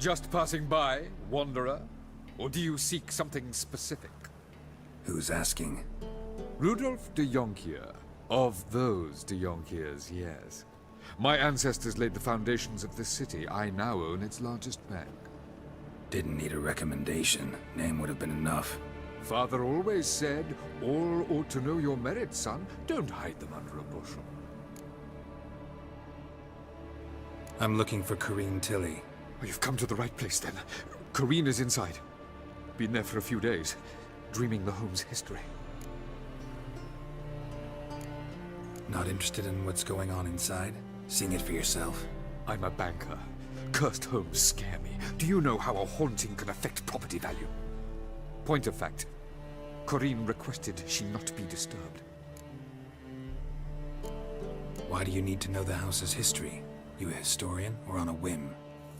Just passing by, wanderer? Or do you seek something specific? Who's asking? Rudolf de Jonkier. Of those de Jonkiers, yes. My ancestors laid the foundations of this city. I now own its largest bank. Didn't need a recommendation. Name would have been enough. Father always said, all ought to know your merits, son. Don't hide them under a bushel. I'm looking for Corinne Tilly. Oh, you've come to the right place, then. Corinne is inside. Been there for a few days, dreaming the home's history. Not interested in what's going on inside? Seeing it for yourself? I'm a banker. Cursed homes scare me. Do you know how a haunting can affect property value? Point of fact, Corinne requested she not be disturbed. Why do you need to know the house's history? You a historian, or on a whim?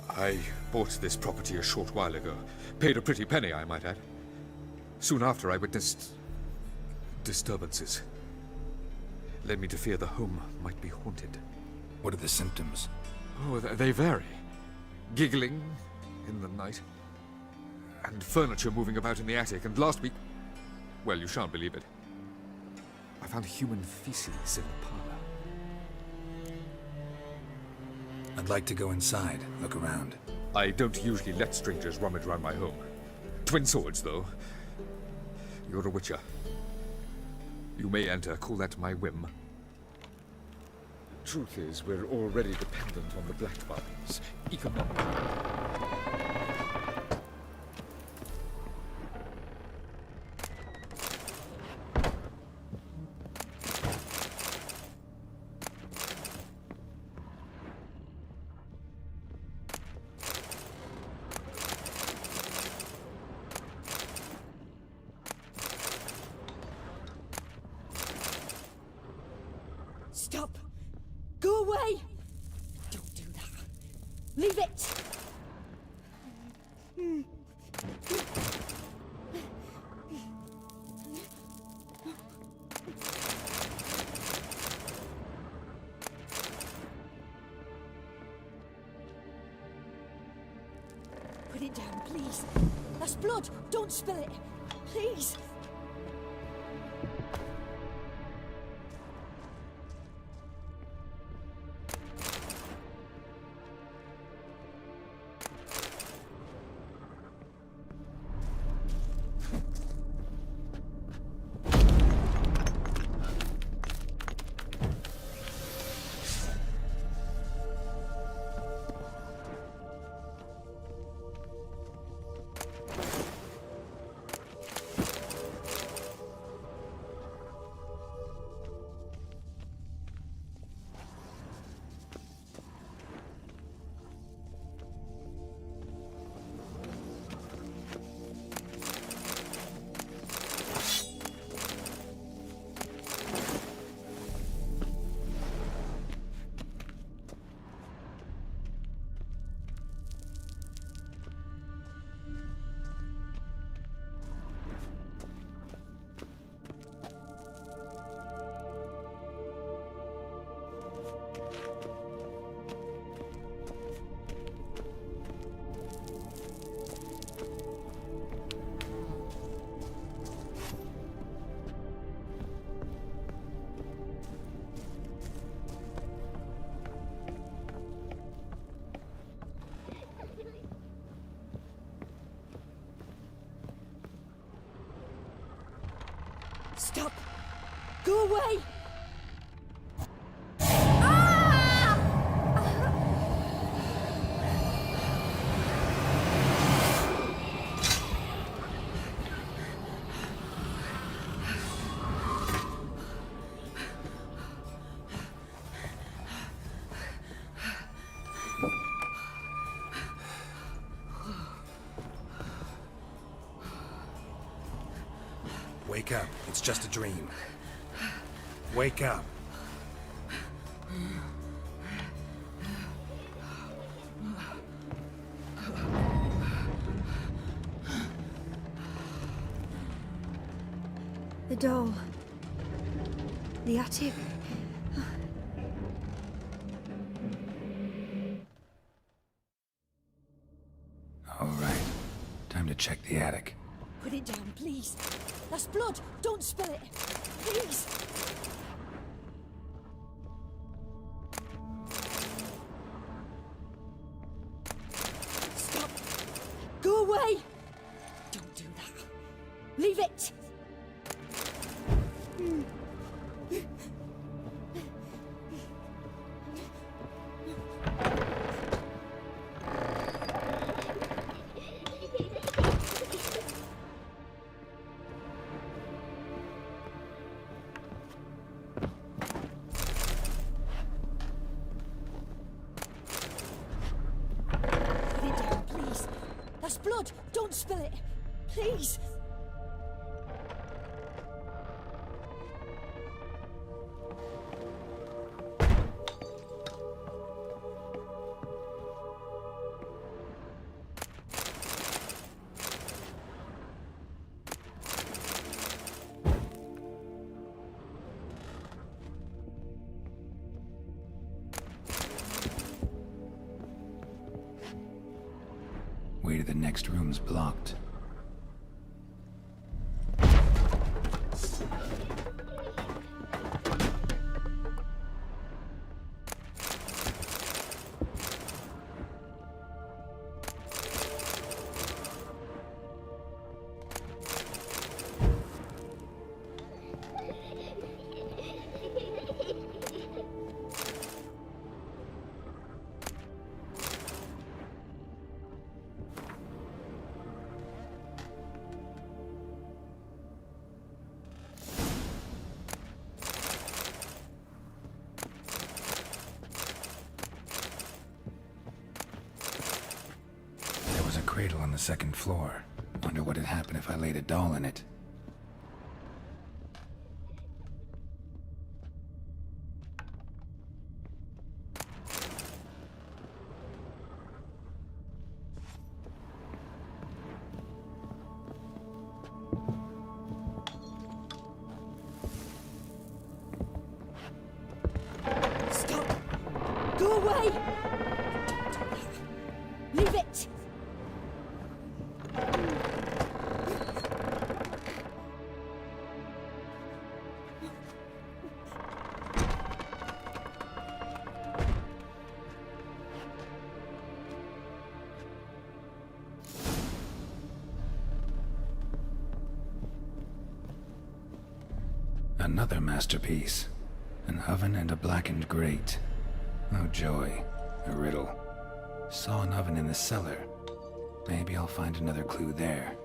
I bought this property a short while ago. Paid a pretty penny, I might add. Soon after, I witnessed disturbances. Led me to fear the home might be haunted. What are the symptoms? Oh, they vary. Giggling in the night, and furniture moving about in the attic, and last week... well, you shan't believe it. I found human feces in the parlor. I'd like to go inside, look around. I don't usually let strangers rummage around my home. Twin swords, though. You're a witcher. You may enter, call that my whim. Truth is, we're already dependent on the black markets, economically. Stop! Go away! Don't do that. Leave it! Put it down, please. That's blood! Don't spill it! Please! Stop! Go away! Wake up. It's just a dream. Wake up. The doll. The attic. Time to check the attic. Put it down, please. That's blood. Don't spill it. Please. Stop. Go away. Don't do that. Leave it. That's blood! Don't spill it! Please! Way to the next room's blocked. Cradle on the second floor. Wonder what would happen if I laid a doll in it. Stop! Go away! Leave it! Another masterpiece. An oven and a blackened grate. Oh joy. A riddle. Saw an oven in the cellar. Maybe I'll find another clue there.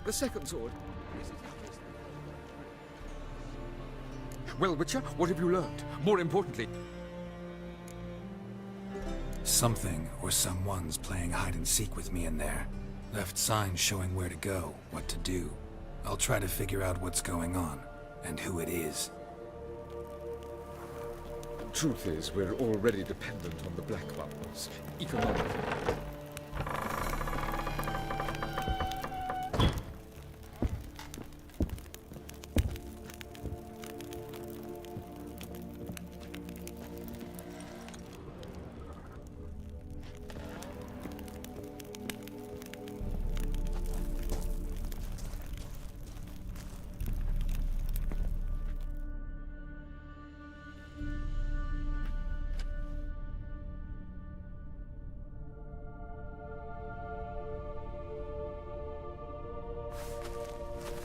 The second sword. Well, Witcher, what have you learned? More importantly... Something or someone's playing hide and seek with me in there. Left signs showing where to go, what to do. I'll try to figure out what's going on, and who it is. Truth is, we're already dependent on the Black Bubbles, economically.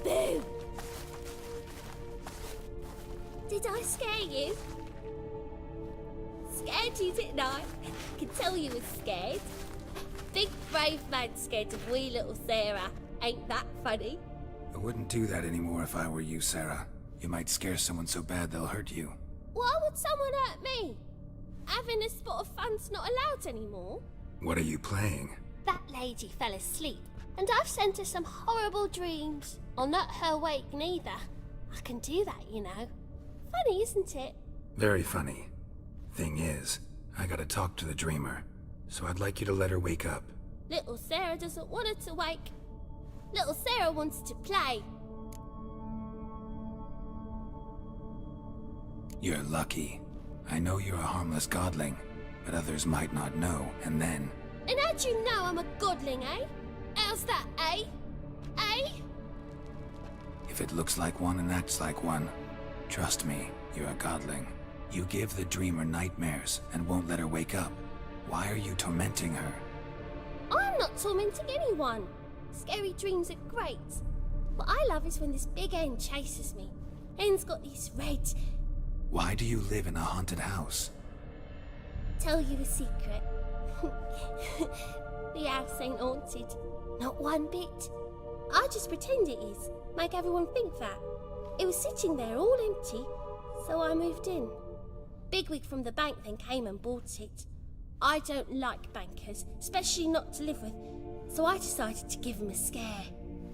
Boo! Did I scare you? Scared you, didn't I? Can tell you was scared. Big brave man scared of wee little Sarah. Ain't that funny? I wouldn't do that anymore if I were you, Sarah. You might scare someone so bad they'll hurt you. Why would someone hurt me? Having a spot of fun's not allowed anymore. What are you playing? That lady fell asleep, and I've sent her some horrible dreams. I'll not her wake neither. I can do that, you know. Funny, isn't it? Very funny. Thing is, I gotta talk to the dreamer, so I'd like you to let her wake up. Little Sarah doesn't want her to wake. Little Sarah wants to play. You're lucky. I know you're a harmless godling, but others might not know, and then... And how'd you know I'm a godling, eh? How's that, eh? Eh? If it looks like one and acts like one, trust me, you're a godling. You give the dreamer nightmares and won't let her wake up. Why are you tormenting her? I'm not tormenting anyone. Scary dreams are great. What I love is when this big hen chases me. Hen's got these red... Why do you live in a haunted house? Tell you a secret. The house ain't haunted. Not one bit. I just pretend it is. Make everyone think that. It was sitting there all empty, so I moved in. Bigwig from the bank then came and bought it. I don't like bankers, especially not to live with, so I decided to give him a scare.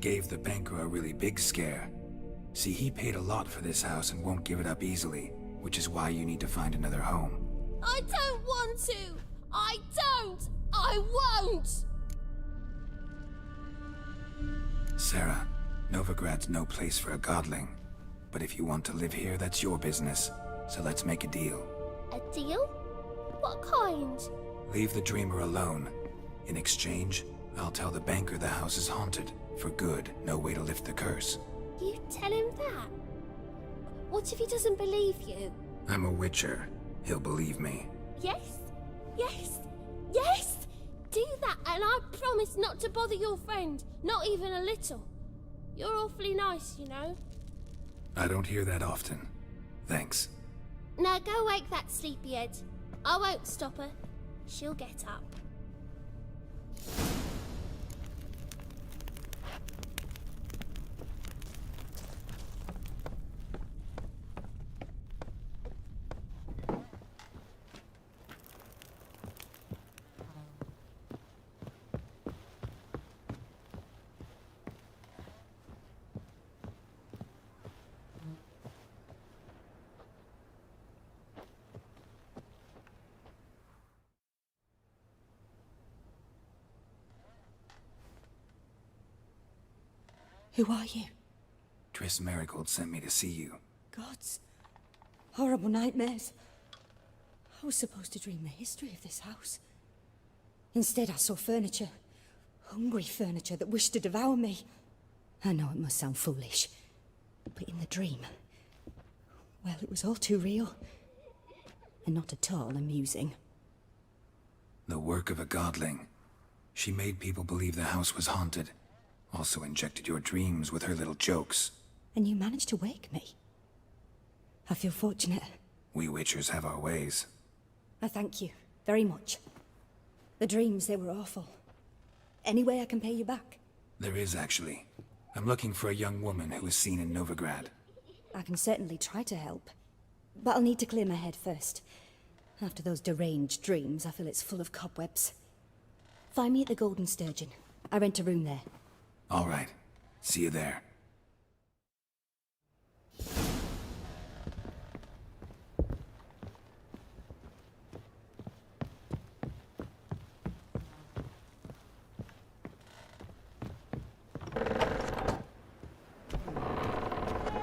Gave the banker a really big scare. See, he paid a lot for this house and won't give it up easily, which is why you need to find another home. I don't want to! I don't! I won't! Sarah, Novigrad's no place for a godling. But if you want to live here, that's your business. So let's make a deal. A deal? What kind? Leave the dreamer alone. In exchange, I'll tell the banker the house is haunted. For good, no way to lift the curse. You tell him that? What if he doesn't believe you? I'm a witcher. He'll believe me. Yes? Yes? Yes! Do that and I promise not to bother your friend. Not even a little. You're awfully nice, you know. I don't hear that often. Thanks. Now go wake that sleepyhead. I won't stop her. She'll get up. Who are you? Triss Marigold sent me to see you. Gods. Horrible nightmares. I was supposed to dream the history of this house. Instead, I saw furniture. Hungry furniture that wished to devour me. I know it must sound foolish, but in the dream, well, it was all too real. And not at all amusing. The work of a godling. She made people believe the house was haunted. Also injected your dreams with her little jokes. And you managed to wake me. I feel fortunate. We witchers have our ways. I thank you very much. The dreams, they were awful. Any way I can pay you back? There is, actually. I'm looking for a young woman who was seen in Novigrad. I can certainly try to help. But I'll need to clear my head first. After those deranged dreams, I feel it's full of cobwebs. Find me at the Golden Sturgeon. I rent a room there. All right. See you there.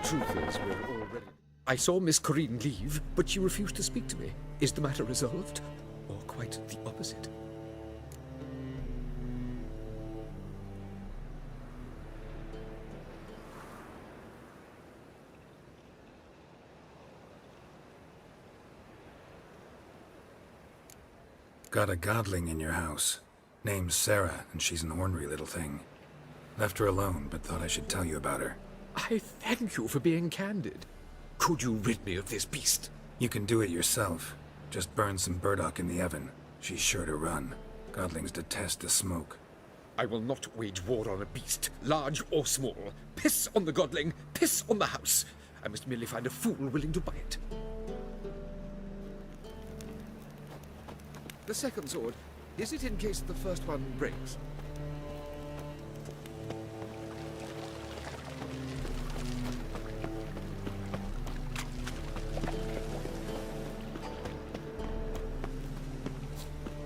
Truth is, we're already... I saw Miss Corinne leave, but she refused to speak to me. Is the matter resolved? Or quite the opposite? Got a godling in your house. Name's Sarah, and she's an ornery little thing. Left her alone, but thought I should tell you about her. I thank you for being candid. Could you rid me of this beast? You can do it yourself. Just burn some burdock in the oven. She's sure to run. Godlings detest the smoke. I will not wage war on a beast, large or small. Piss on the godling, piss on the house. I must merely find a fool willing to buy it. The second sword, is it in case the first one breaks?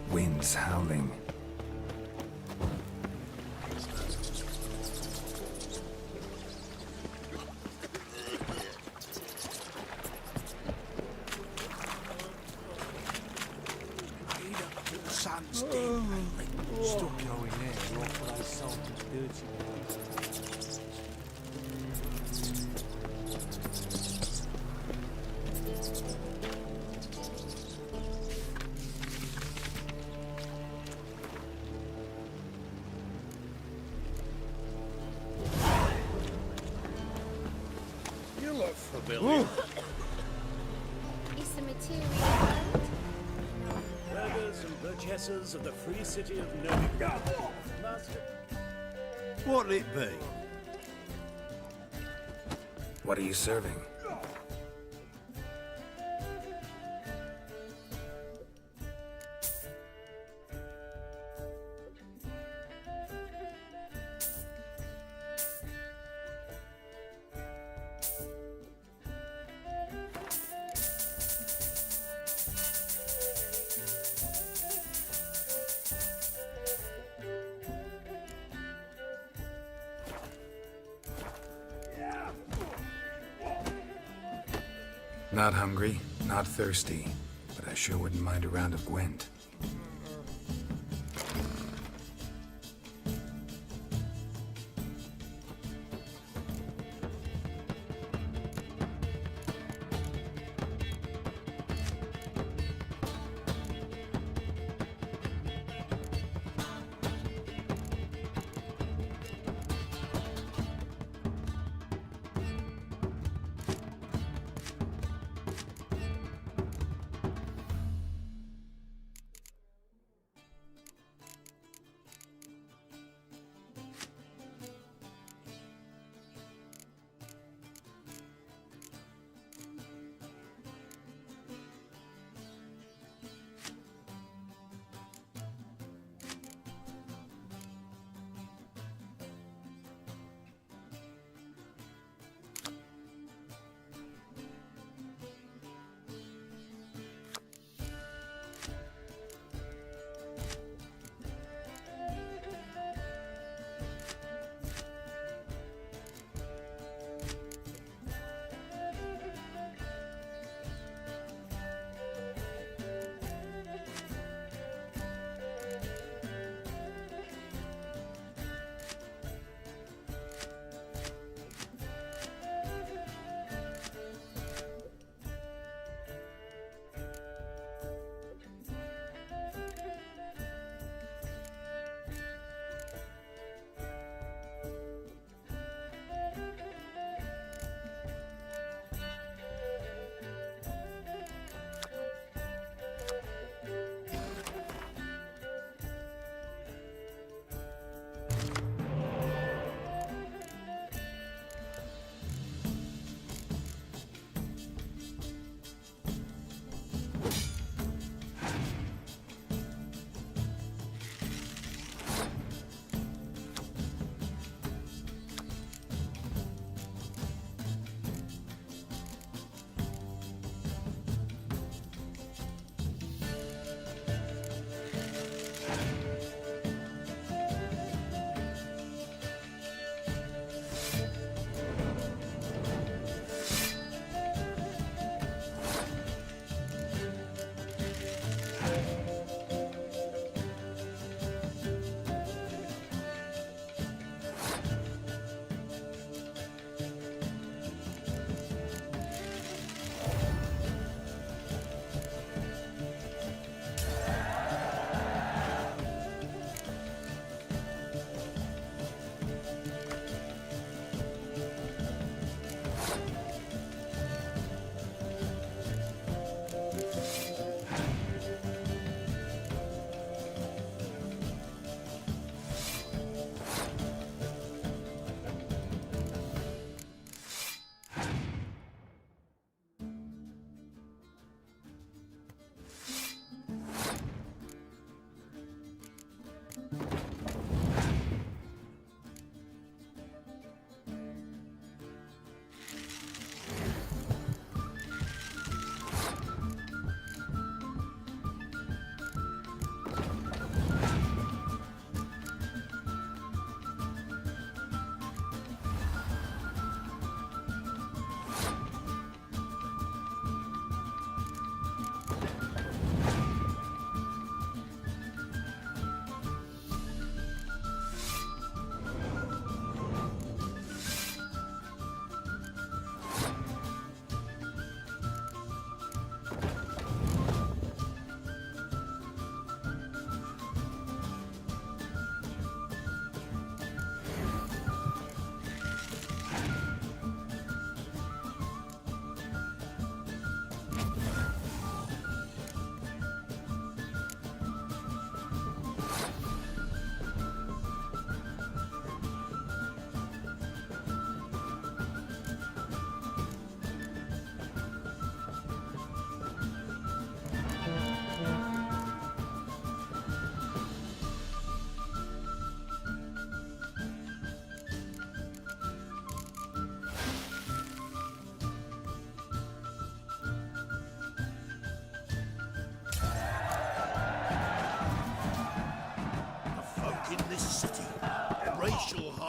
Wind's howling. Stop going there, your place salt is dirty. You look familiar. Is the material right? Burghers and burgesses of the free city of Nudity. Master. What'll it be? What are you serving? Not hungry, not thirsty, but I sure wouldn't mind a round of Gwent.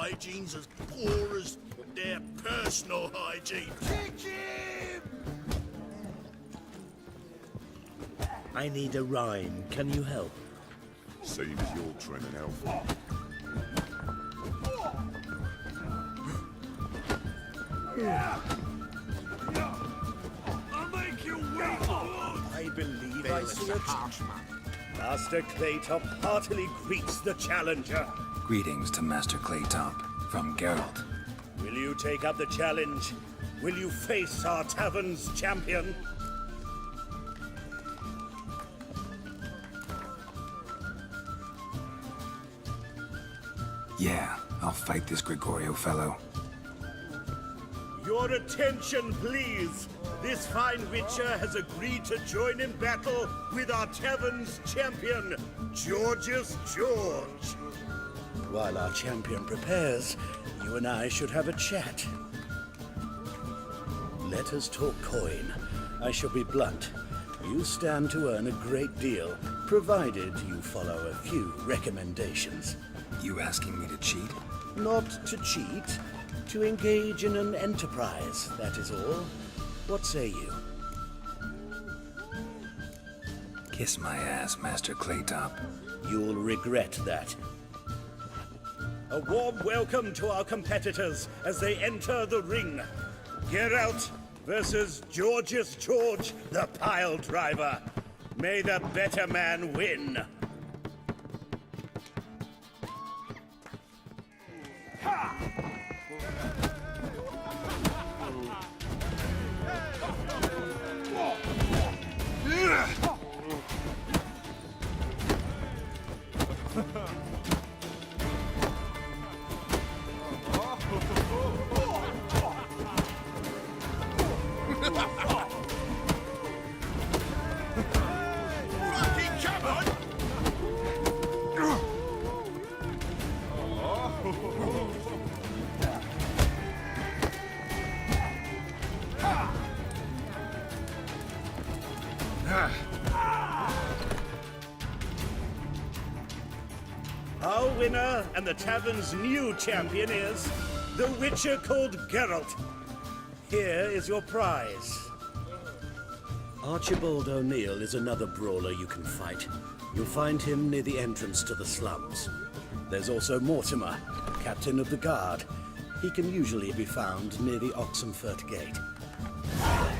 hygiene's as poor as their personal hygiene. Kick him! I need a rhyme. Can you help? Same as your trimming, Alpha. I'll make you wait. I believe I see a harsh man. Master Claytop heartily greets the challenger. Greetings to Master Claytop from Geralt. Will you take up the challenge? Will you face our tavern's champion? Yeah, I'll fight this Gregorio fellow. Your attention, please. This fine witcher has agreed to join in battle with our tavern's champion, Georgius George. While our champion prepares, you and I should have a chat. Let us talk coin. I shall be blunt. You stand to earn a great deal, provided you follow a few recommendations. You asking me to cheat? Not to cheat, to engage in an enterprise, that is all. What say you? Kiss my ass, Master Claytop. You'll regret that. A warm welcome to our competitors as they enter the ring. Geralt versus Georgius George, the pile driver. May the better man win. Fucking come on! Our winner and the tavern's new champion is the Witcher called Geralt. Here is your prize. Archibald O'Neill is another brawler you can fight. You'll find him near the entrance to the slums. There's also Mortimer, captain of the guard. He can usually be found near the Oxenfurt Gate. Hey!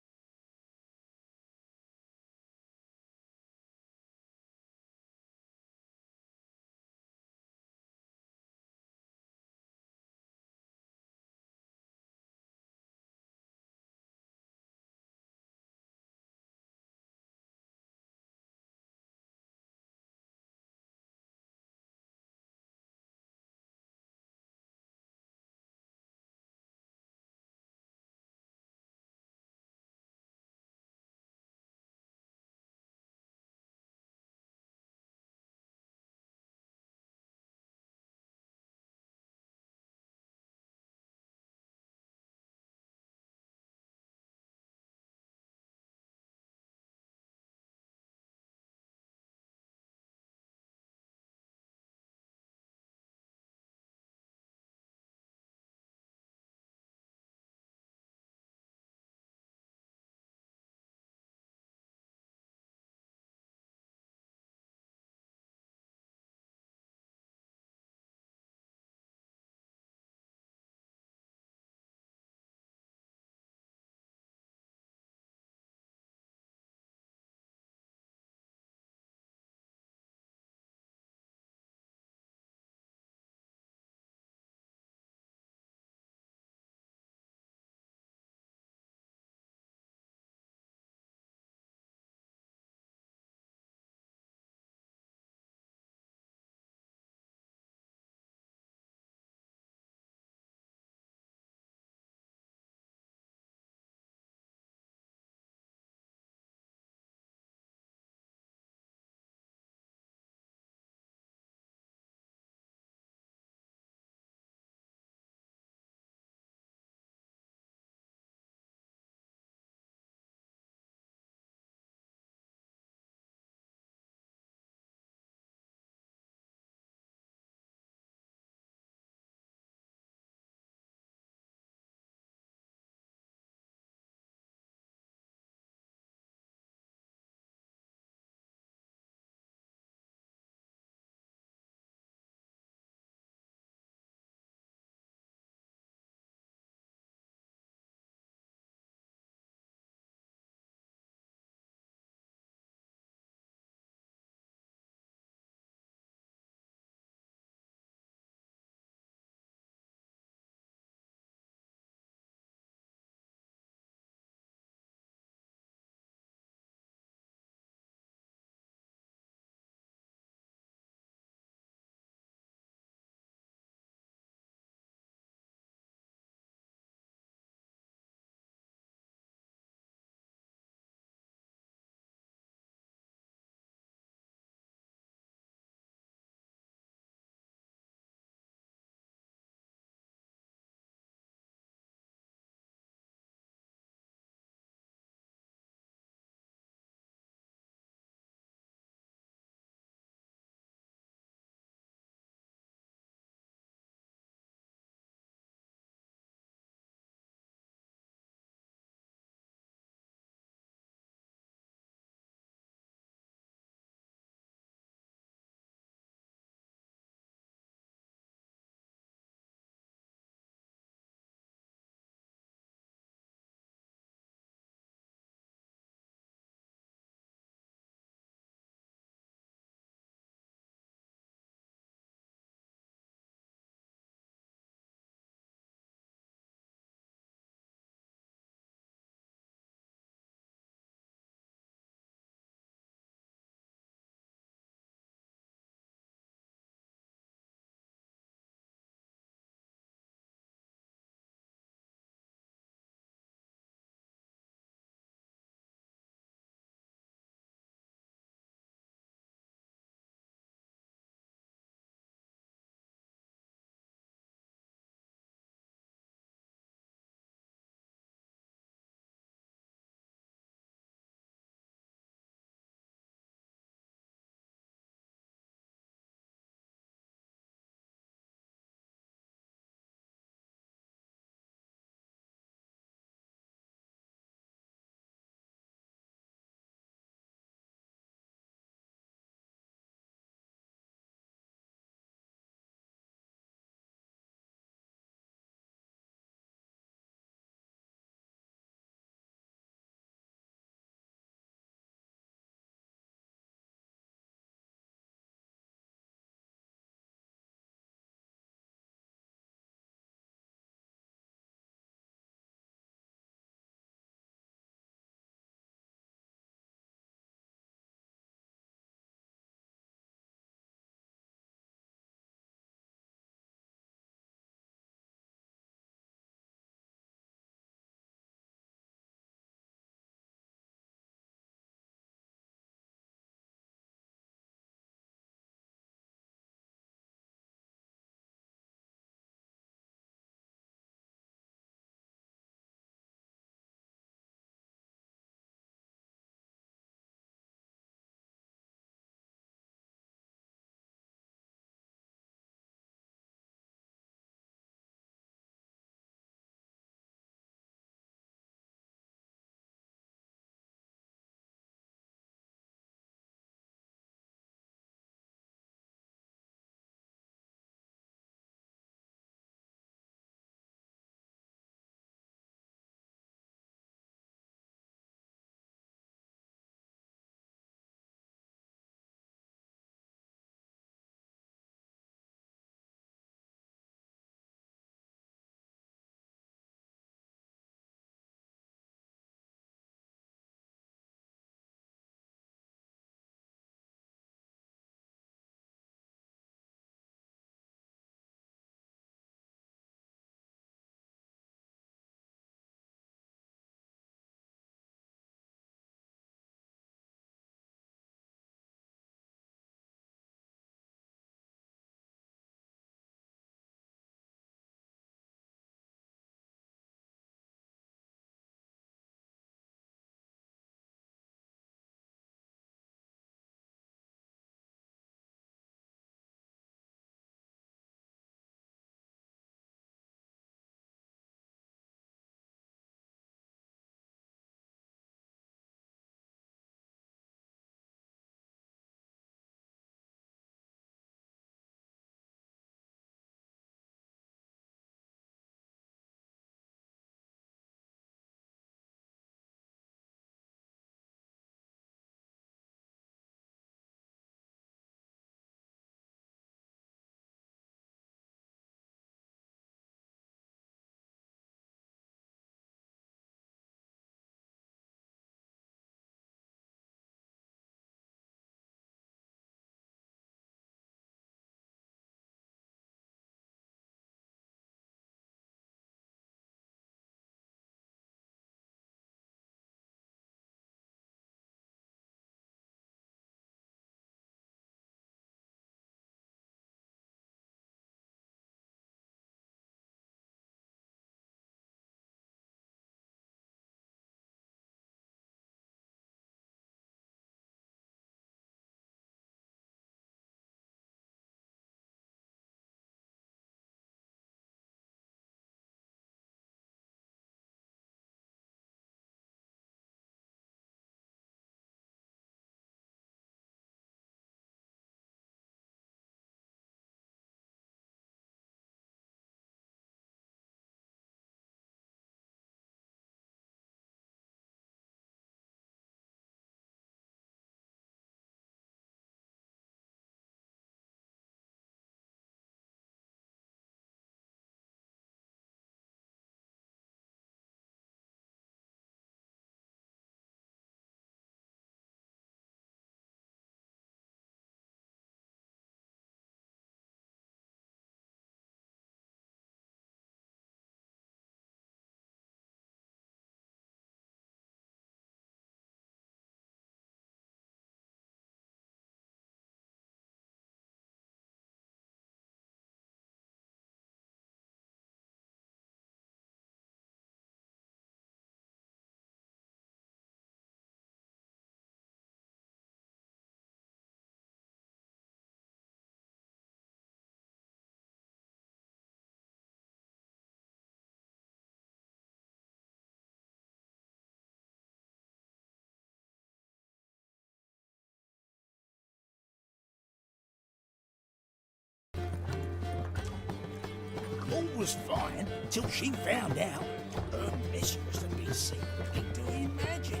was fine till she found out her mistress had been secretly doing magic.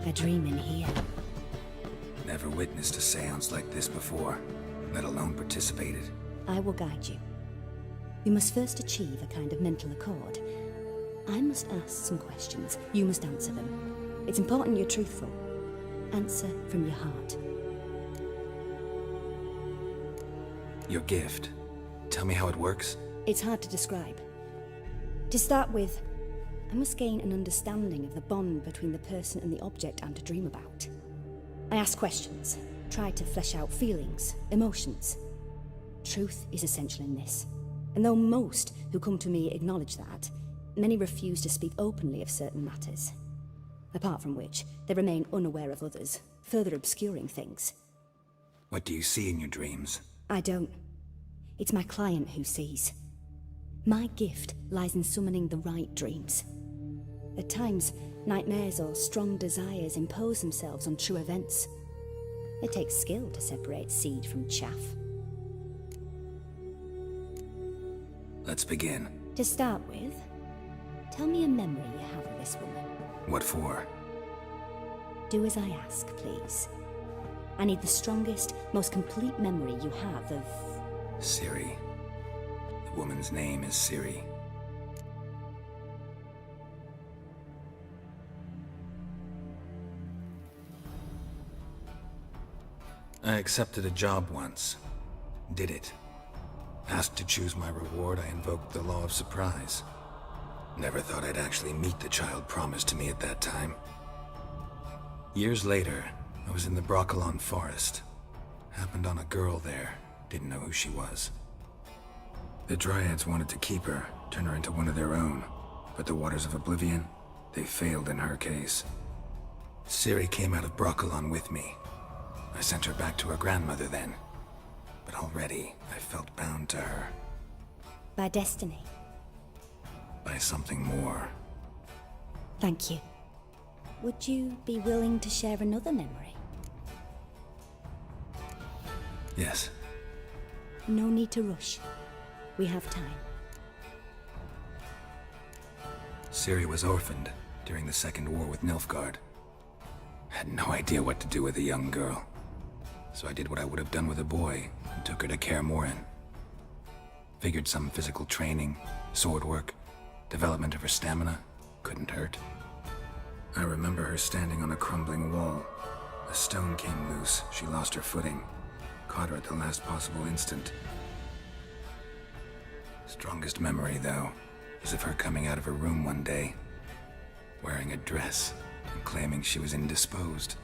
A dream in here. Never witnessed a seance like this before, let alone participated. I will guide you. You must first achieve a kind of mental accord. I must ask some questions. You must answer them. It's important you're truthful. Answer from your heart. Your gift. Tell me how it works. It's hard to describe. To start with, I must gain an understanding of the bond between the person and the object I'm to dream about. I ask questions, try to flesh out feelings, emotions. Truth is essential in this. And though most who come to me acknowledge that, many refuse to speak openly of certain matters. Apart from which, they remain unaware of others, further obscuring things. What do you see in your dreams? I don't. It's my client who sees. My gift lies in summoning the right dreams. At times, nightmares or strong desires impose themselves on true events. It takes skill to separate seed from chaff. Let's begin. To start with, tell me a memory you have of this woman. What for? Do as I ask, please. I need the strongest, most complete memory you have of... Ciri. The woman's name is Ciri. I accepted a job once. Did it. Asked to choose my reward, I invoked the law of surprise. Never thought I'd actually meet the child promised to me at that time. Years later, I was in the Broccolon forest. Happened on a girl there. Didn't know who she was. The Dryads wanted to keep her, turn her into one of their own. But the Waters of Oblivion, they failed in her case. Ciri came out of Broccolon with me. I sent her back to her grandmother then. But already, I felt bound to her. By destiny. By something more. Thank you. Would you be willing to share another memory? Yes. No need to rush. We have time. Ciri was orphaned during the Second War with Nilfgaard. Had no idea what to do with a young girl. So I did what I would have done with a boy and took her to Kaer Morhen. Figured some physical training, sword work, development of her stamina couldn't hurt. I remember her standing on a crumbling wall. A stone came loose, she lost her footing. Caught her at the last possible instant. Strongest memory, though, is of her coming out of her room one day, wearing a dress and claiming she was indisposed.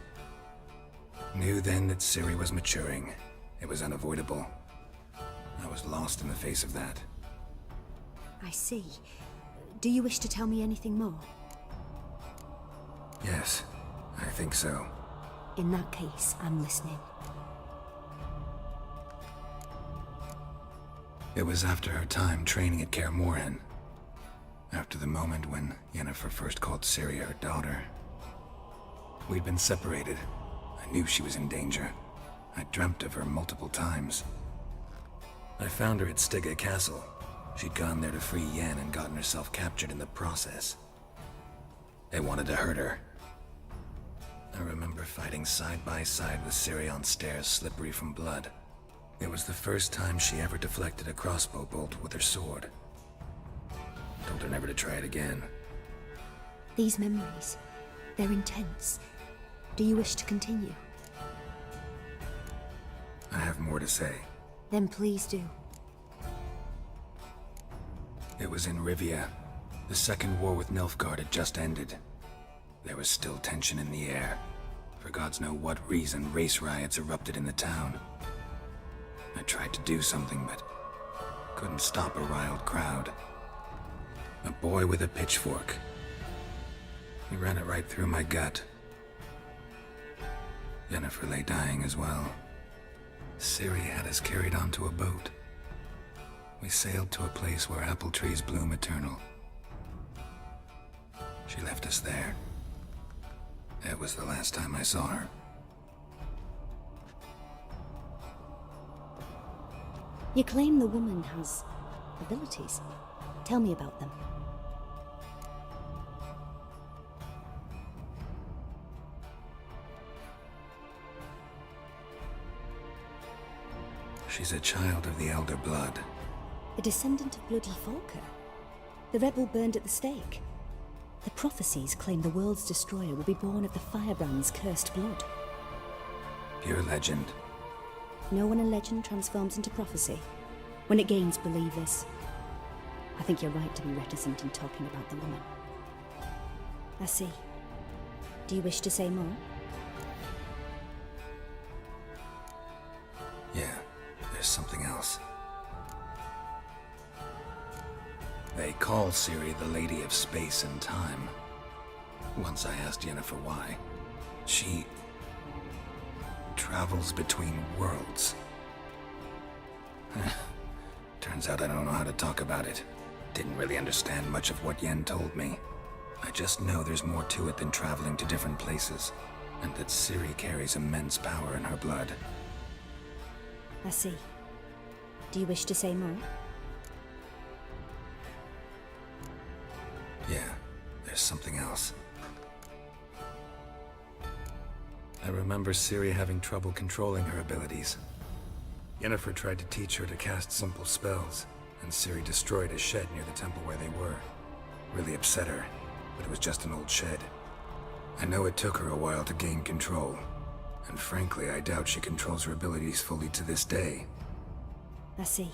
Knew then that Ciri was maturing. It was unavoidable. I was lost in the face of that. I see. Do you wish to tell me anything more? Yes, I think so. In that case, I'm listening. It was after her time training at Kaer Morhen. After the moment when Yennefer first called Ciri her daughter. We'd been separated. I knew she was in danger. I dreamt of her multiple times. I found her at Stygga Castle. She'd gone there to free Yen and gotten herself captured in the process. They wanted to hurt her. I remember fighting side by side with Ciri on stairs slippery from blood. It was the first time she ever deflected a crossbow bolt with her sword. Told her never to try it again. These memories, they're intense. Do you wish to continue? I have more to say. Then please do. It was in Rivia. The Second War with Nilfgaard had just ended. There was still tension in the air. For gods know what reason, race riots erupted in the town. I tried to do something, but couldn't stop a riled crowd. A boy with a pitchfork. He ran it right through my gut. Yennefer lay dying as well. Ciri had us carried onto a boat. We sailed to a place where apple trees bloom eternal. She left us there. That was the last time I saw her. You claim the woman has abilities. Tell me about them. She's a child of the Elder Blood. A descendant of bloody Falker. The rebel burned at the stake. The prophecies claim the world's destroyer will be born of the Firebrand's cursed blood. Pure legend. Know when a legend transforms into prophecy? When it gains believers. I think you're right to be reticent in talking about the woman. I see. Do you wish to say more? Yeah, there's something else. They call Ciri the Lady of Space and Time. Once I asked Yennefer why. She travels between worlds. Turns out I don't know how to talk about it. Didn't really understand much of what Yen told me. I just know there's more to it than traveling to different places, and that Ciri carries immense power in her blood. I see. Do you wish to say more? Yeah, there's something else. I remember Ciri having trouble controlling her abilities. Yennefer tried to teach her to cast simple spells, and Ciri destroyed a shed near the temple where they were. Really upset her, but it was just an old shed. I know it took her a while to gain control, and frankly, I doubt she controls her abilities fully to this day. I see.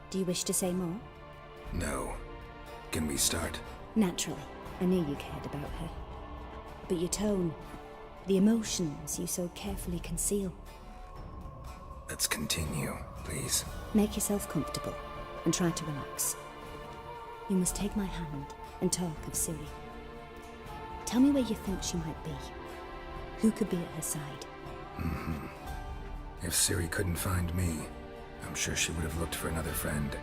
Do you wish to say more? No. Can we start? Naturally. I knew you cared about her. But your tone, the emotions you so carefully conceal. Let's continue, please. Make yourself comfortable and try to relax. You must take my hand and talk of Ciri. Tell me where you think she might be. Who could be at her side? If Ciri couldn't find me, I'm sure she would have looked for another friend.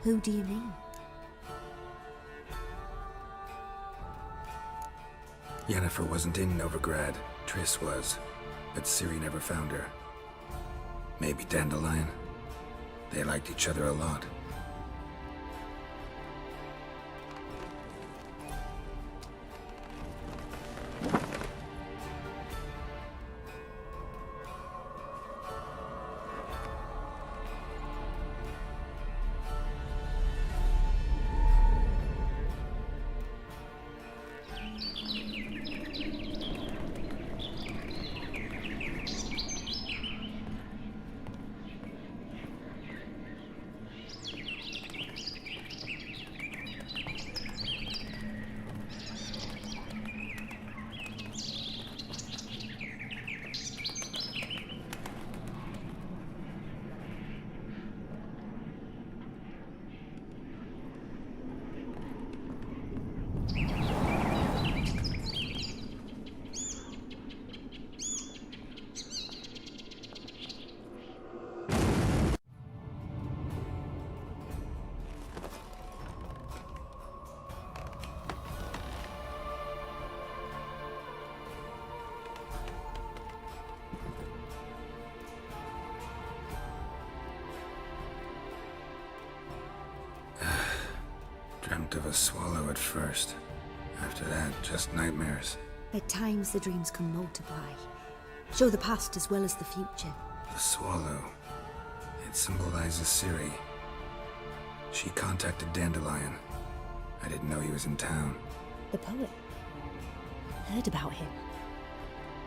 Who do you mean? Yennefer wasn't in Novigrad. Triss was, but Ciri never found her. Maybe Dandelion. They liked each other a lot. Dreamt of a swallow at first. After that, just nightmares. At times the dreams can multiply. Show the past as well as the future. The swallow. It symbolizes Ciri. She contacted Dandelion. I didn't know he was in town. The poet. Heard about him.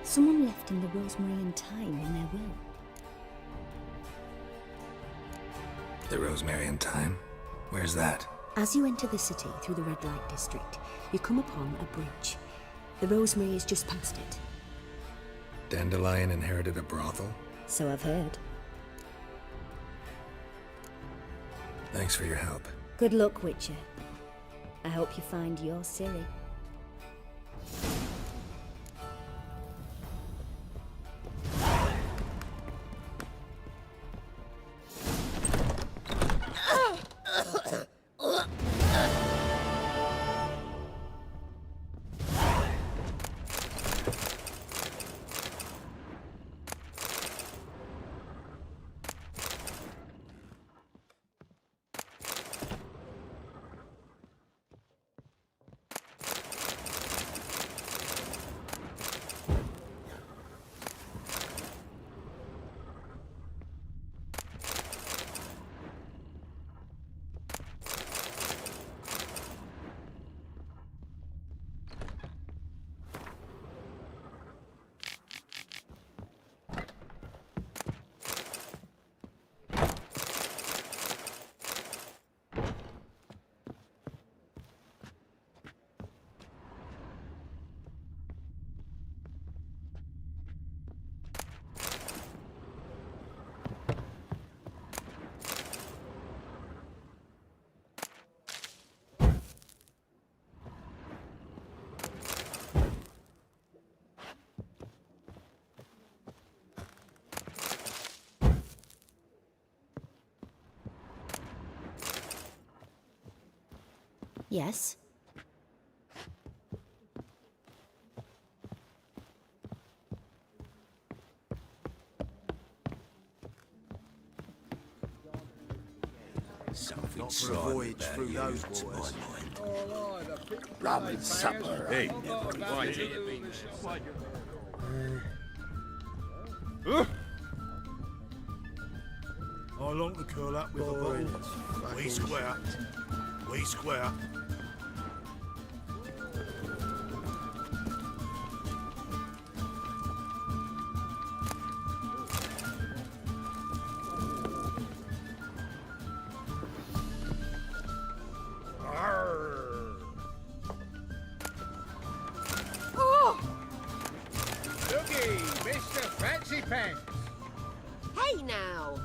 Someone left him the rosemary and thyme in their will. The Rosemary and Thyme? Where's that? As you enter the city through the red light district, you come upon a bridge. The rosemary is just past it. Dandelion inherited a brothel? So I've heard. Thanks for your help. Good luck, Witcher. I hope you find your Ciri. Yes? Something not for a voyage through those waters. Rum and supper. Hey, I long to curl up with a bottle. We square. We square. Looky, Mr. Fancy Pants. Hey now!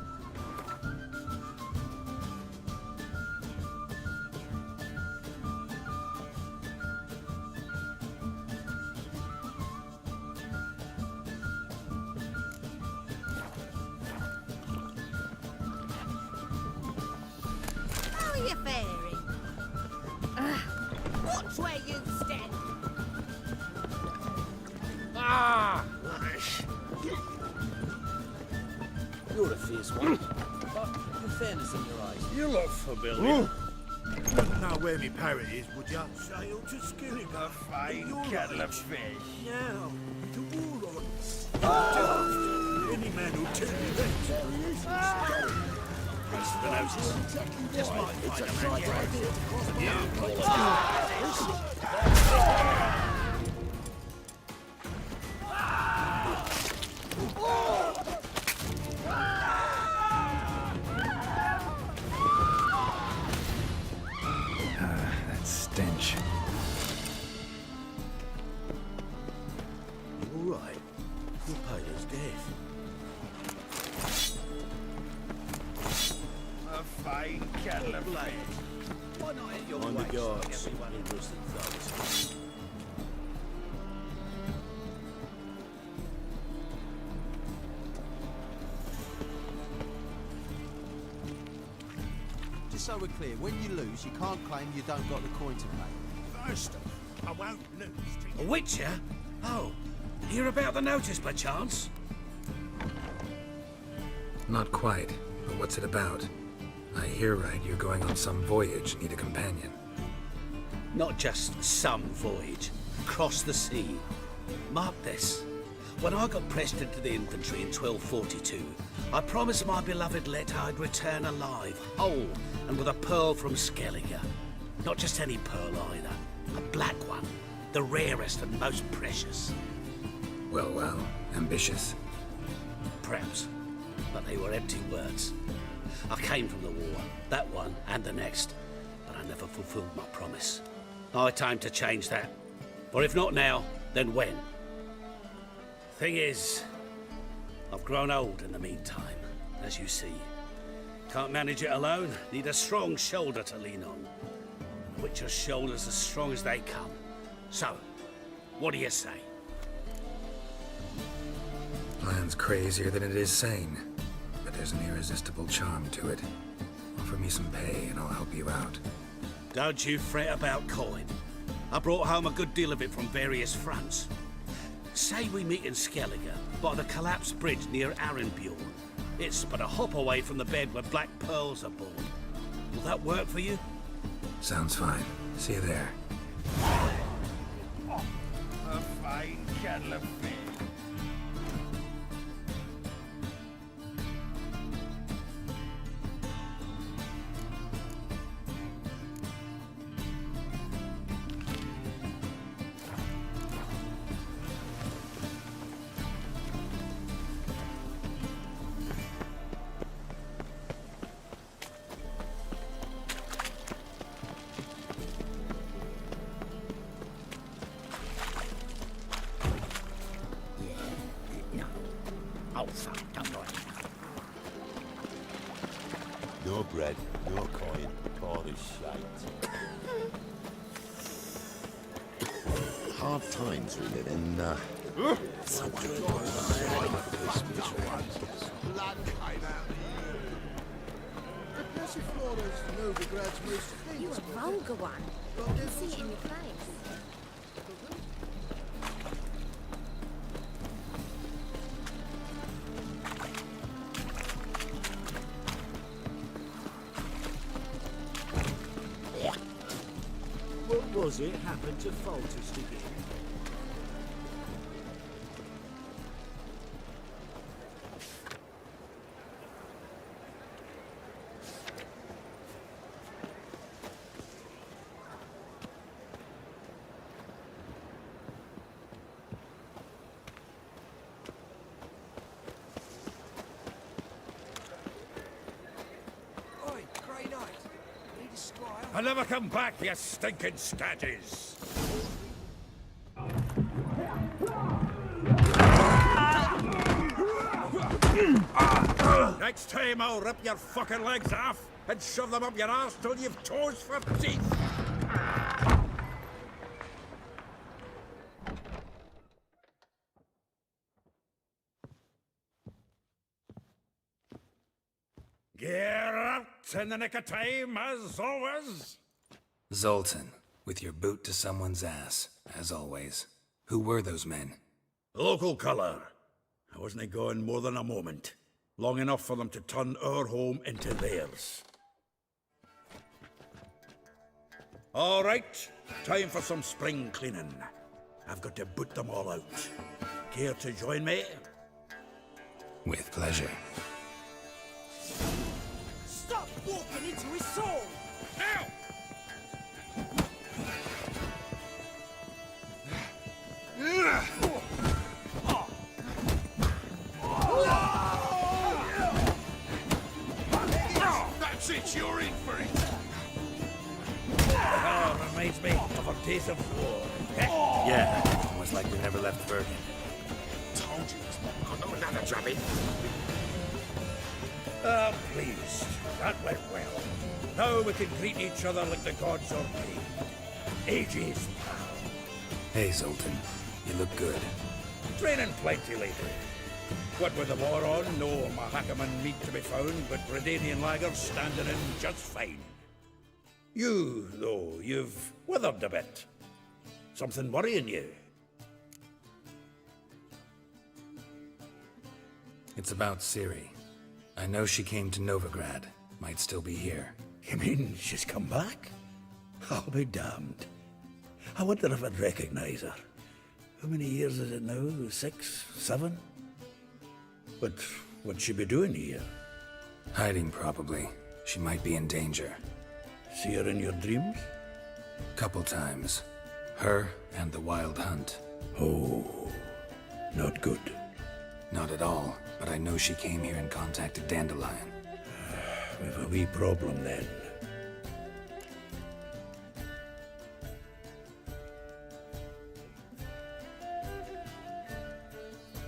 How are you faring? Watch where you stand! Ah! You're a fierce one, but with fairness in your eyes. you look familiar. Wouldn't know where me parrot is, would ya? Sail to Skillinger, fine kettle of fish. Now, to war on. Any man who'll tell you that. Rest of the notice. Just might find a man. That stench. All right. You'll pay us death. A fine kettle of fish. Why not at your On the waist, guards. everyone? Interesting thugs. Just so we're clear, when you lose, you can't claim you don't got the coin to pay. First off, I won't lose till A witcher? Oh, hear about the notice by chance? Not quite, but what's it about? I hear right, you're going on some voyage, need a companion. Not just some voyage. Across the sea. Mark this. When I got pressed into the infantry in 1242, I promised my beloved Let I'd return alive, whole, and with a pearl from Skellige. Not just any pearl either. A black one. The rarest and most precious. Well, well, ambitious. Perhaps. But they were empty words. I came from the war, that one and the next, but I never fulfilled my promise. High time to change that. For if not now, then when? Thing is, I've grown old in the meantime, as you see. Can't manage it alone, need a strong shoulder to lean on. And Witcher's shoulders as strong as they come. So, what do you say? Plan's crazier than it is sane, but there's an irresistible charm to it. Offer me some pay and I'll help you out. Don't you fret about coin. I brought home a good deal of it from various fronts. Say we meet in Skellige, by the collapsed bridge near Arenbjorn. It's but a hop away from the bed where black pearls are born. Will that work for you? Sounds fine. See you there. A fine kettle of fish. No bread, no coin, all this shite. Hard times we live in, blood came out. Passiflora's Novigrad's most You famous. a vulgar one. Got I can devils see it in in your face. What was it happened to Foltest again? Oi, Grey Knight. Need a squire? I'll never come back, you stinking scaddies. Next time I'll rip your fucking legs off and shove them up your arse till you've toes for teeth. Get out in the nick of time, as always. Zoltan, with your boot to someone's ass, as always. Who were those men? Local colour. I wasn't gone more than a moment. Long enough for them to turn our home into theirs. All right, time for some spring cleaning. I've got to boot them all out. Care to join me? With pleasure. Stop walking into his soul! Now! That's it, you're in for it! Reminds me of our days of war. Yeah, almost like we never left Bergen. Told you, got no another jobby. Ah, pleased. That went well. Now we can greet each other like the gods ordained. Ages, pal. Hey, Zoltan. You look good. Training plenty lately. What with the war on, no Mahakaman meat to be found, but Redanian lagers standing in just fine. You, though, you've withered a bit. Something worrying you? It's about Ciri. I know she came to Novigrad. Might still be here. You mean she's come back? I'll be damned. I wonder if I'd recognize her. How many years is it now? 6, 7? But what'd she be doing here? Hiding, probably. She might be in danger. See her in your dreams? Couple times. Her and the Wild Hunt. Oh, not good. Not at all, but I know she came here and contacted Dandelion. We've a wee problem then.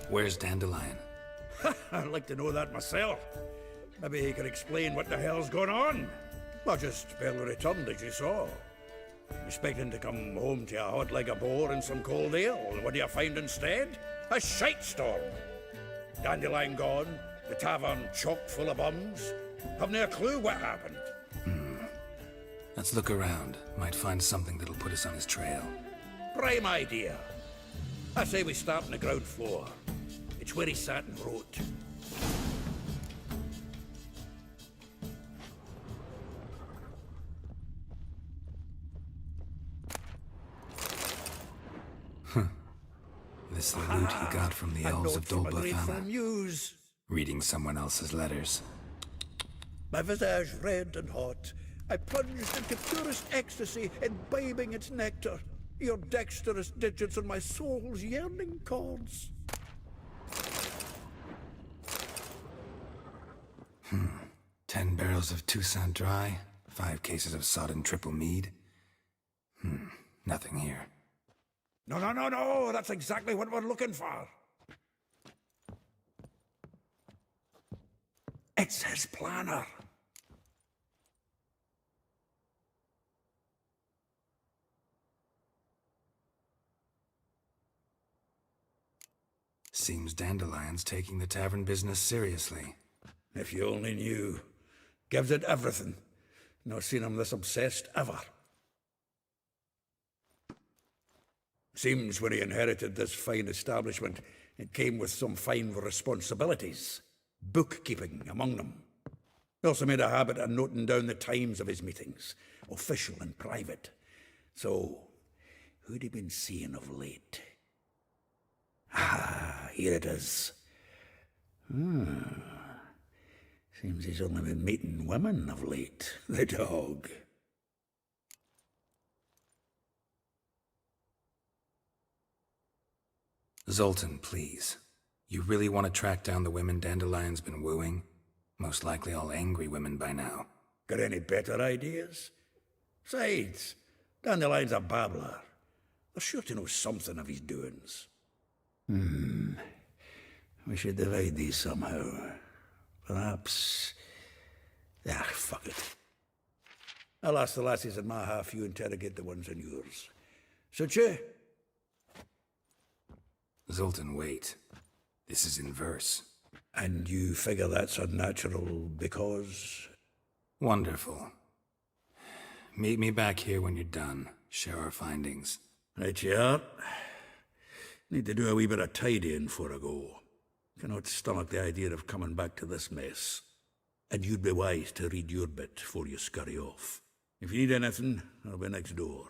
Where's Dandelion? I'd like to know that myself. Maybe he could explain what the hell's going on. Well, just barely returned, as you saw. Expecting to come home to a hot like a boar and some cold ale. What do you find instead? A shite storm. Dandelion gone, the tavern chock full of bums. Haven't a clue what happened. Let's look around. Might find something that'll put us on his trail. Prime idea. I say we start on the ground floor. It's where he sat and wrote. This the loot he got from the A elves note of from a grateful Dolbathana. muse. Reading someone else's letters. My visage red and hot, I plunged into purest ecstasy, imbibing its nectar. Your dexterous digits on my soul's yearning chords. 10 barrels of Toussaint Dry, 5 cases of sodden triple mead. Nothing here. No, that's exactly what we're looking for. It's his planner. Seems Dandelion's taking the tavern business seriously. If you only knew. Gives it everything. Not seen him this obsessed ever. Seems when he inherited this fine establishment, it came with some fine responsibilities. Bookkeeping among them. He also made a habit of noting down the times of his meetings, official and private. So, who'd he been seeing of late? Ah, here it is. Seems he's only been meeting women of late, the dog. Zoltan, please. You really want to track down the women Dandelion's been wooing? Most likely all angry women by now. Got any better ideas? Besides, Dandelion's a babbler. They're sure to know something of his doings. We should divide these somehow. Perhaps... Ah, fuck it. I'll ask the lassies in my half, you interrogate the ones in yours. Suit you? Zoltan, wait. This is in verse. And you figure that's unnatural because... Wonderful. Meet me back here when you're done. Share our findings. Right you are. Need to do a wee bit of tidying before I go. Cannot stomach the idea of coming back to this mess. And you'd be wise to read your bit before you scurry off. If you need anything, I'll be next door.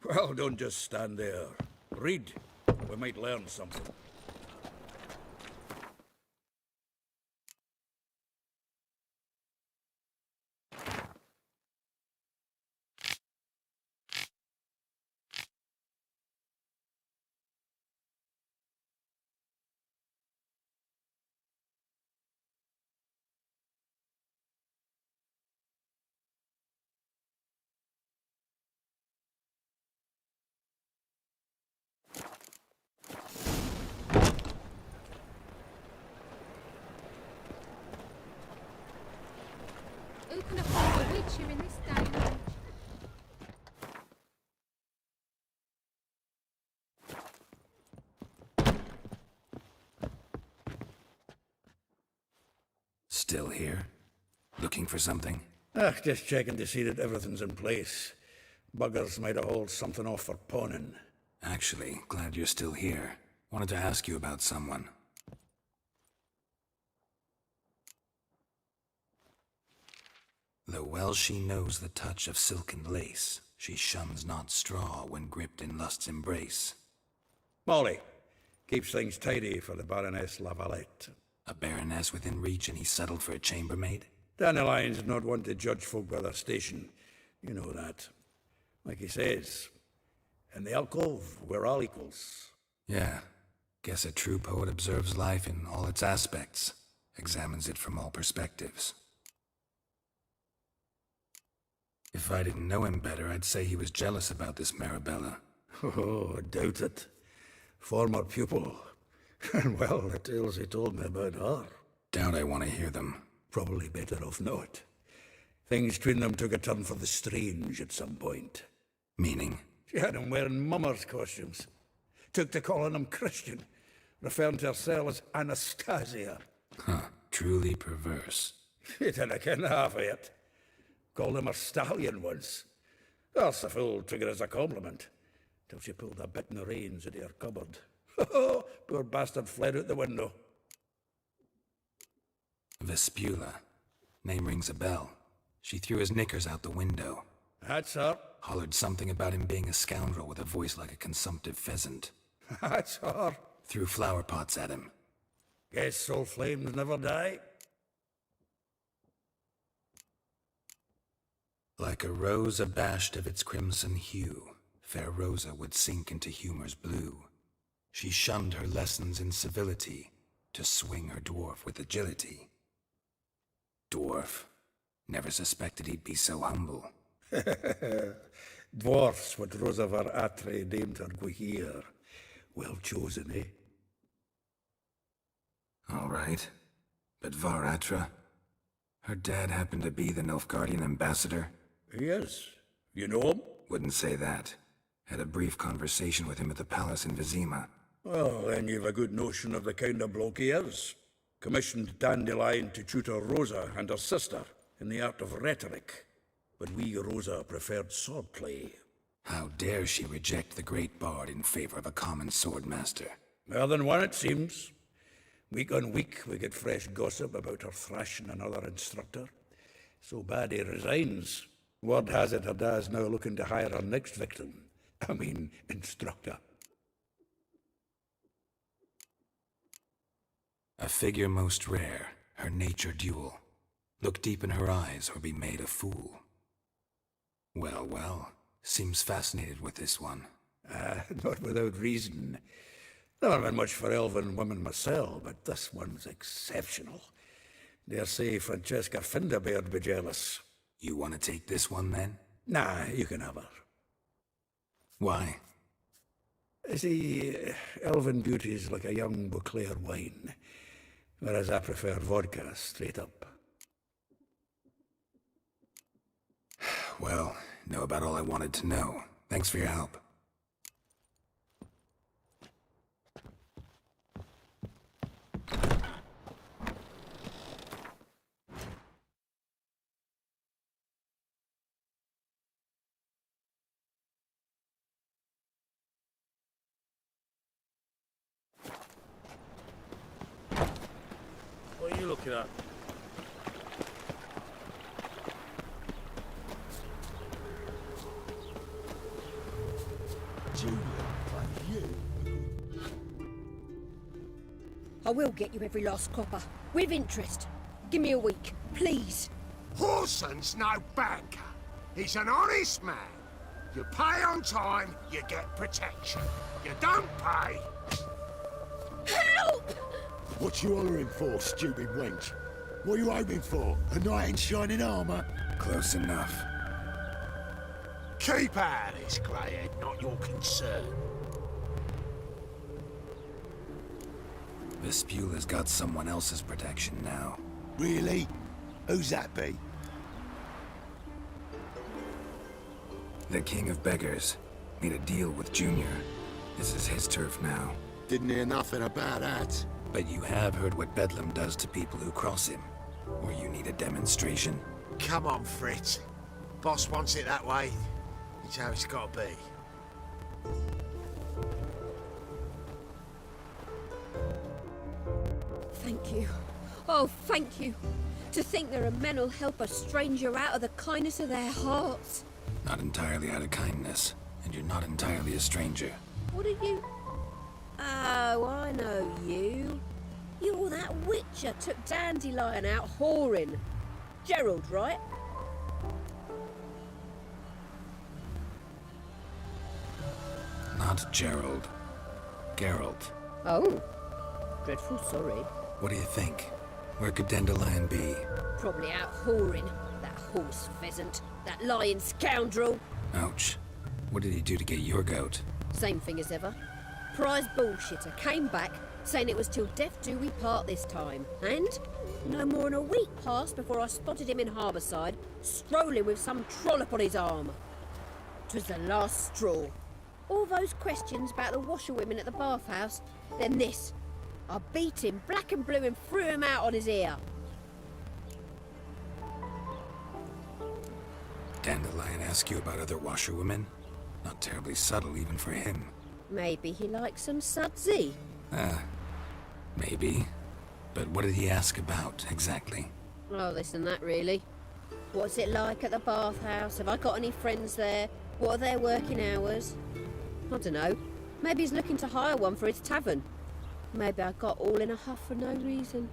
Well, don't just stand there. Read. We might learn something. Who can afford a witcher in this day and age? Still here? Looking for something? Just checking to see that everything's in place. Buggers might have hauled something off for pawning. Actually, glad you're still here. Wanted to ask you about someone. Though well she knows the touch of silken lace, she shuns not straw when gripped in lust's embrace. Molly keeps things tidy for the Baroness Lavalette. A baroness within reach and he settled for a chambermaid? Dandelion's not one to judge folk by their station. You know that. Like he says, in the alcove, we're all equals. Yeah. Guess a true poet observes life in all its aspects, examines it from all perspectives. If I didn't know him better, I'd say he was jealous about this Marabella. Oh, doubt it. Former pupil. And well, the tales he told me about her. Doubt I want to hear them. Probably better off not. Things between them took a turn for the strange at some point. Meaning? She had him wearing mummers' costumes. Took to calling him Christian, referring to herself as Anastasia. Huh, truly perverse. He didn't ken half of it. Called him a stallion once. That's the fool took it as a compliment, till she pulled a bit in the reins into her cupboard. Poor bastard fled out the window. Vespula. Name rings a bell. She threw his knickers out the window. That's her. Hollered something about him being a scoundrel with a voice like a consumptive pheasant. That's her. Threw flower pots at him. Guess soul flames never die. Like a rose abashed of its crimson hue, fair Rosa would sink into humor's blue. She shunned her lessons in civility, to swing her dwarf with agility. Dwarf. Never suspected he'd be so humble. Dwarfs what Rosa var Atre deemed her Guihir. Well chosen, eh? All right. But Varatra? Her dad happened to be the Nilfgaardian ambassador? Yes. You know him? Wouldn't say that. Had a brief conversation with him at the palace in Vizima. Well, then you've a good notion of the kind of bloke he is. Commissioned Dandelion to tutor Rosa and her sister in the art of rhetoric. But we, Rosa, preferred swordplay. How dare she reject the great bard in favor of a common swordmaster? More than one, it seems. Week on week, we get fresh gossip about her thrashing another instructor. So bad he resigns. Word has it her dad's now looking to hire her next victim. I mean, instructor. A figure most rare, her nature dual. Look deep in her eyes or be made a fool. Well, well, seems fascinated with this one. Not without reason. Never been much for elven women myself, but this one's exceptional. Dare say Francesca Finderbeard be jealous. You want to take this one, then? Nah, you can have her. Why? See, elven beauty's like a young Beauclair wine, whereas I prefer vodka straight up. Well, know about all I wanted to know. Thanks for your help. What are you looking at? I will get you every last copper, with interest. Give me a week, please. Horson's no banker. He's an honest man. You pay on time, you get protection. You don't pay... Help! What you hollering for, stupid wench? What are you hoping for? A knight in shining armour? Close enough. Keep out of this, greyhead, not your concern. Vespula's got someone else's protection now. Really? Who's that be? The king of beggars. Made a deal with Junior. This is his turf now. Didn't hear nothing about that. But you have heard what Bedlam does to people who cross him. Or you need a demonstration? Come on, Fritz. Boss wants it that way. It's how it's got to be. Thank you. Oh, thank you. To think there are men who'll help a stranger out of the kindness of their hearts. Not entirely out of kindness. And you're not entirely a stranger. What are you? Oh, I know you. You're that witcher took Dandelion out whoring. Gerald, right? Not Gerald. Geralt. Oh. Dreadful sorry. What do you think? Where could Dandelion be? Probably out whoring. That horse pheasant. That lying scoundrel. Ouch. What did he do to get your goat? Same thing as ever. Prize bullshitter came back saying it was till death do we part this time. And no more than a week passed before I spotted him in Harbourside, strolling with some trollop on his arm. 'Twas the last straw. All those questions about the washerwomen at the bathhouse, then this. I beat him black and blue and threw him out on his ear. Dandelion ask you about other washerwomen? Not terribly subtle even for him. Maybe he likes some sudsy. Maybe. But what did he ask about, exactly? Oh, this and that, really. What's it like at the bathhouse? Have I got any friends there? What are their working hours? I don't know. Maybe he's looking to hire one for his tavern. Maybe I got all in a huff for no reason.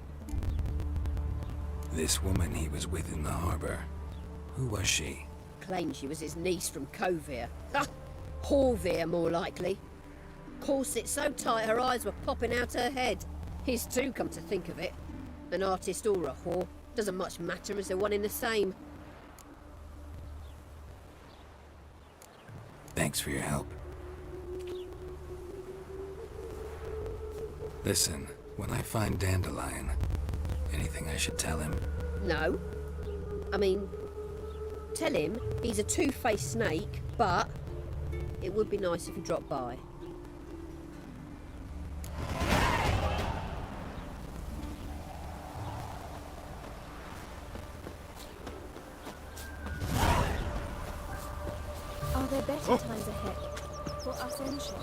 This woman he was with in the harbour. Who was she? Claimed she was his niece from Kovir. Ha! Horvir, more likely. Corset so tight her eyes were popping out her head. His too, come to think of it. An artist or a whore. Doesn't much matter as they're one in the same. Thanks for your help. Listen, when I find Dandelion, anything I should tell him? No. I mean, tell him he's a two-faced snake, but it would be nice if he dropped by. Are there better times ahead for Ascension?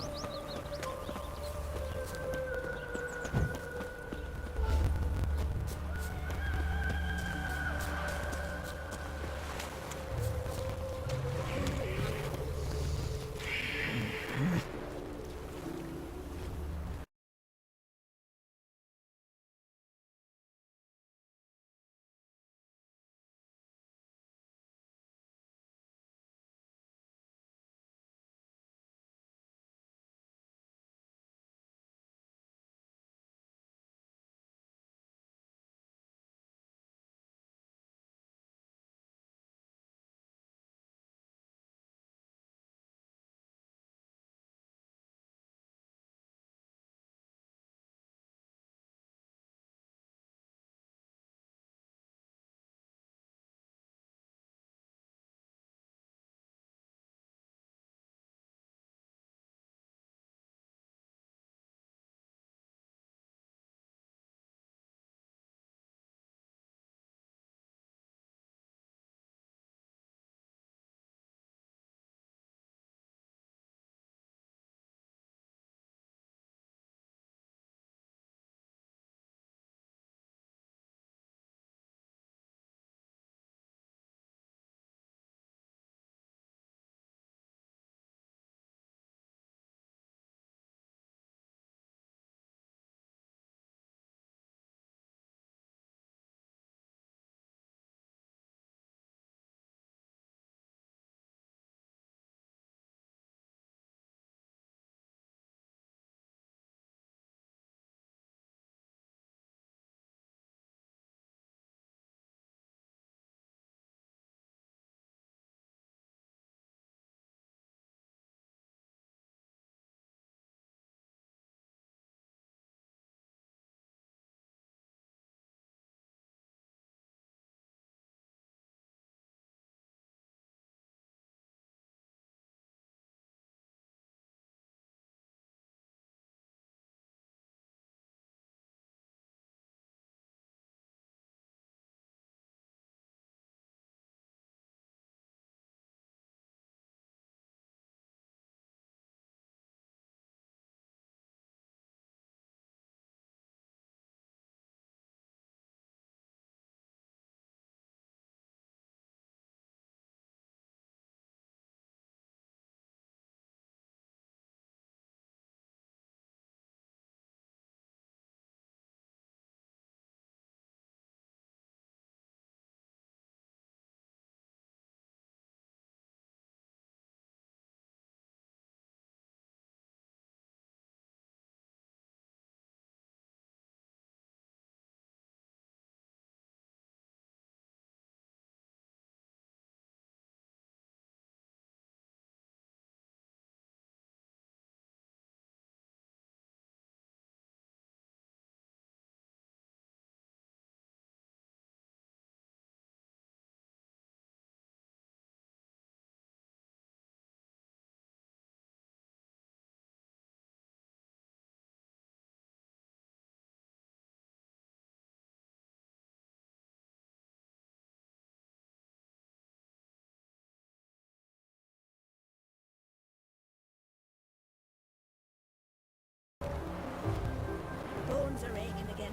chickens are egging again.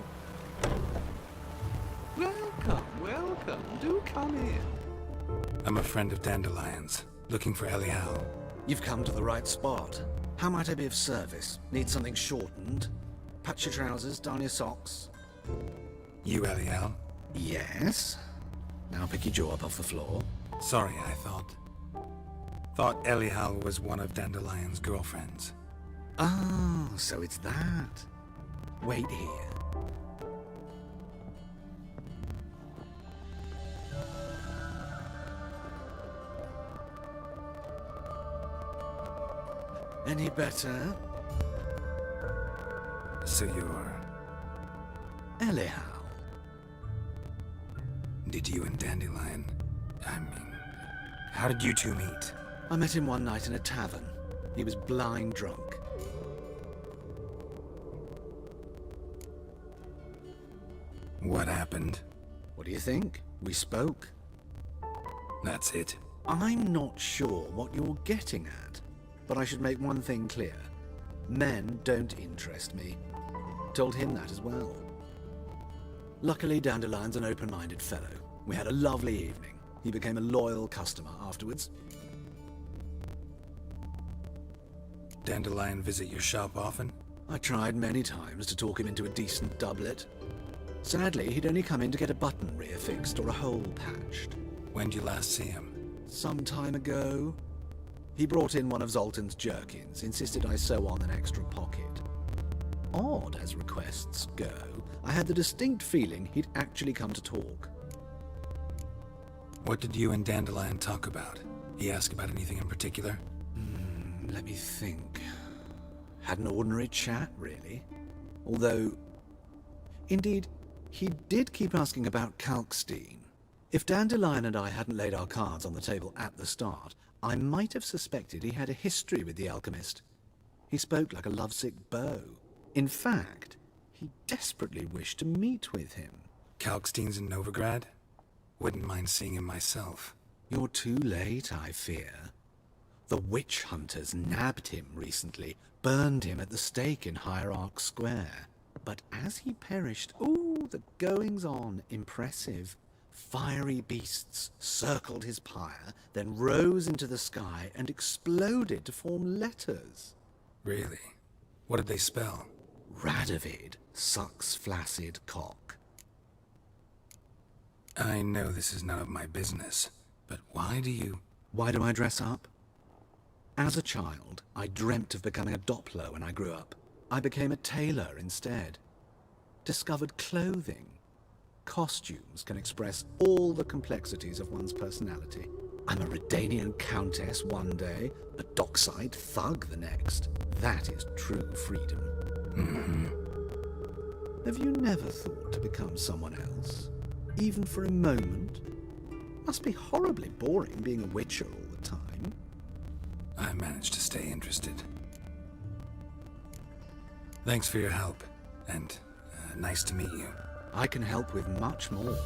Welcome, welcome. Do come in. I'm a friend of Dandelion's, looking for Elial. You've come to the right spot. How might I be of service? Need something shortened? Patch your trousers, darn your socks. You Elial? Yes. Now pick your jaw up off the floor. Sorry, I thought Elial was one of Dandelion's girlfriends. Ah, so it's that. Wait here. Any better? So you're... Elial. Did you and Dandelion... I mean... How did you two meet? I met him one night in a tavern. He was blind drunk. What happened? What do you think? We spoke. That's it. I'm not sure what you're getting at, but I should make one thing clear. Men don't interest me. Told him that as well. Luckily, Dandelion's an open-minded fellow. We had a lovely evening. He became a loyal customer afterwards. Dandelion visit your shop often? I tried many times to talk him into a decent doublet. Sadly, he'd only come in to get a button rear fixed or a hole patched. When'd you last see him? Some time ago. He brought in one of Zoltan's jerkins, insisted I sew on an extra pocket. Odd as requests go, I had the distinct feeling he'd actually come to talk. What did you and Dandelion talk about? He asked about anything in particular? Let me think. Had an ordinary chat, really. Although, indeed, he did keep asking about Kalkstein. If Dandelion and I hadn't laid our cards on the table at the start, I might have suspected he had a history with the alchemist. He spoke like a lovesick beau. In fact, he desperately wished to meet with him. Kalkstein's in Novigrad? Wouldn't mind seeing him myself. You're too late, I fear. The witch hunters nabbed him recently, burned him at the stake in Hierarch Square. But as he perished, ooh, the goings-on, impressive. Fiery beasts circled his pyre, then rose into the sky and exploded to form letters. Really? What did they spell? Radovid sucks flaccid cock. I know this is none of my business, but why do I dress up? As a child, I dreamt of becoming a Doppler when I grew up. I became a tailor instead. Discovered clothing. Costumes can express all the complexities of one's personality. I'm a Redanian countess one day, a dockside thug the next. That is true freedom. Have you never thought to become someone else? Even for a moment? Must be horribly boring being a witcher all the time. I managed to stay interested. Thanks for your help, and nice to meet you. I can help with much more.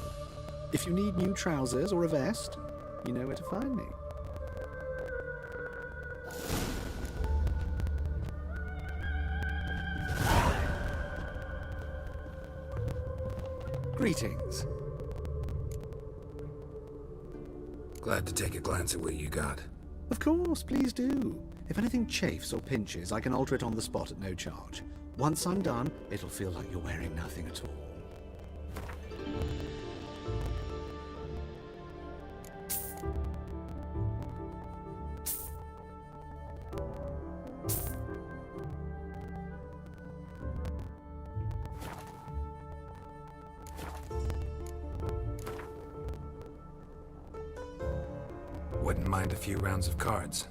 If you need new trousers or a vest, you know where to find me. Greetings. Glad to take a glance at what you got. Of course, please do. If anything chafes or pinches, I can alter it on the spot at no charge. Once I'm done, it'll feel like you're wearing nothing at all. Wouldn't mind a few rounds of cards.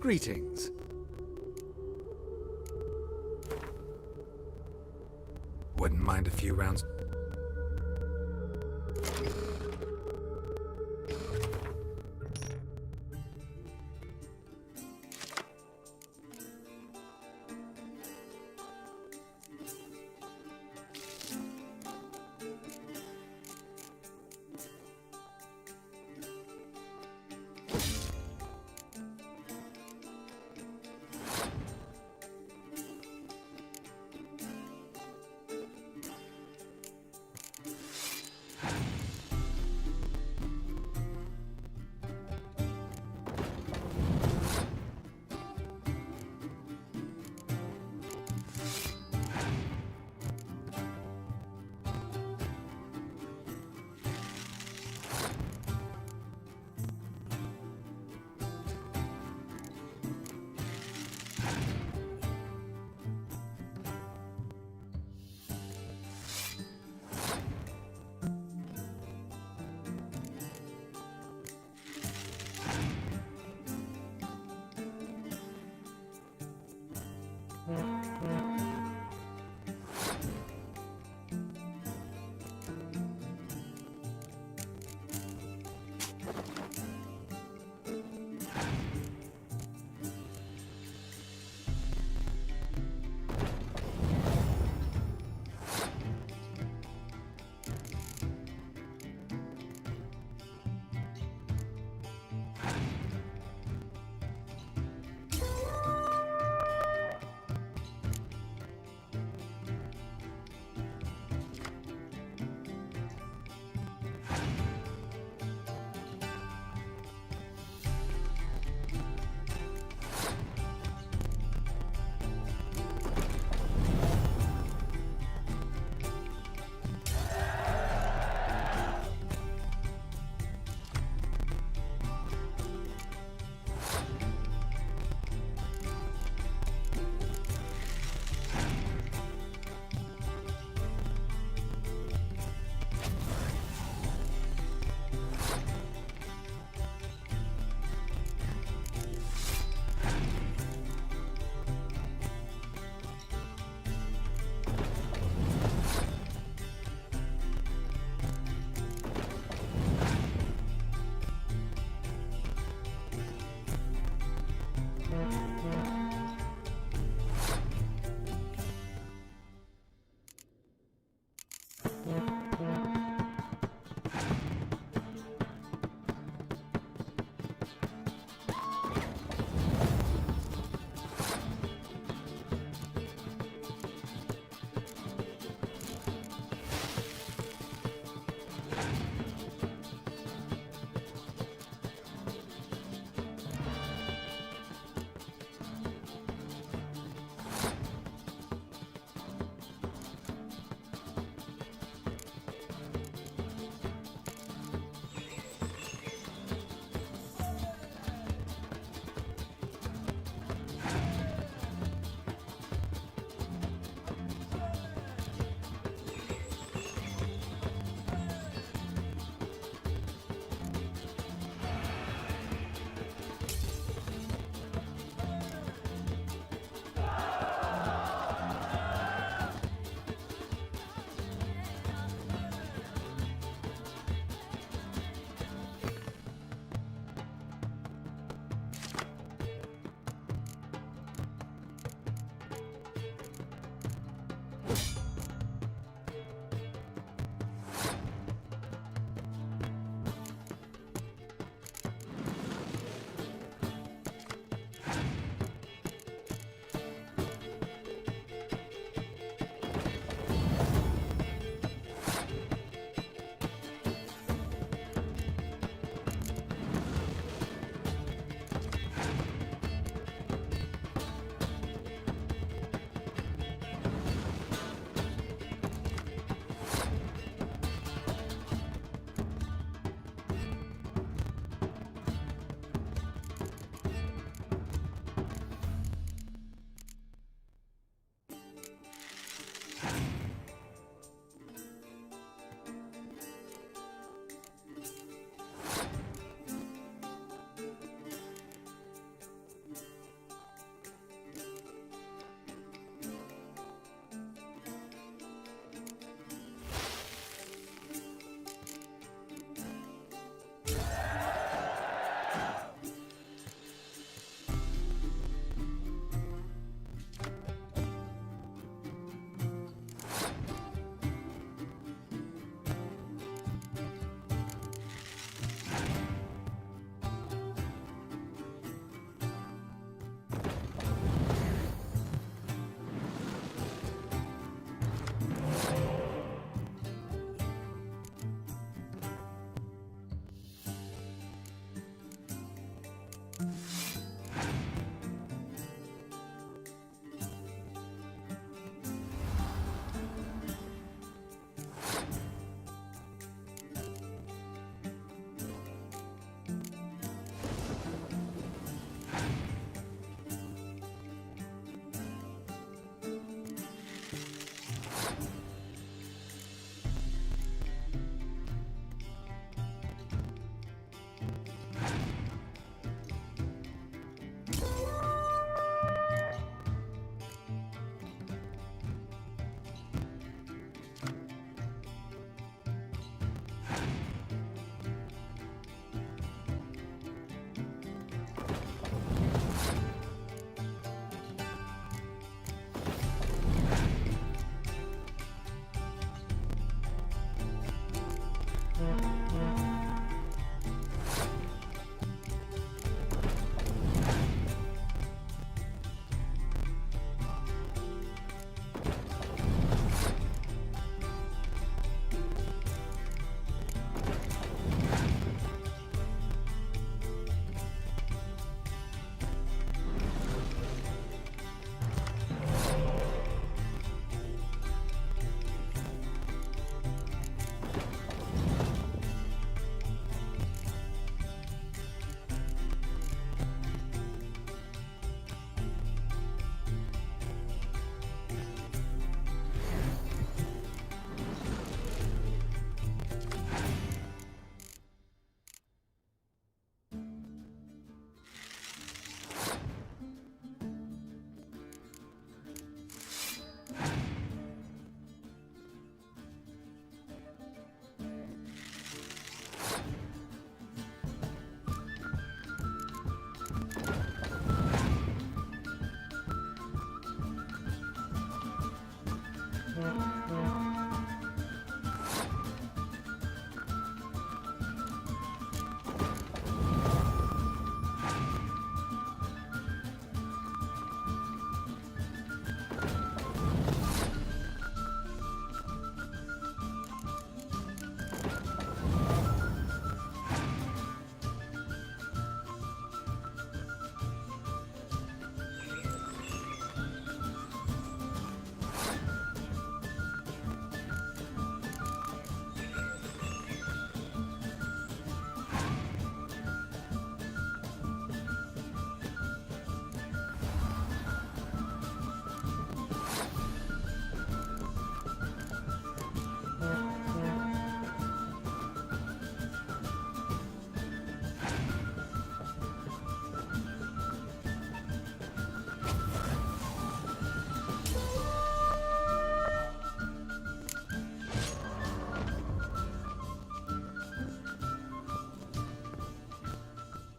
Greetings. Wouldn't mind a few rounds.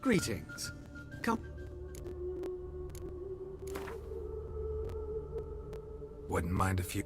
Greetings. Come. Wouldn't mind a few.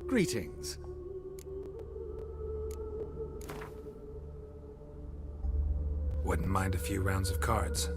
Greetings. Wouldn't mind a few rounds of cards.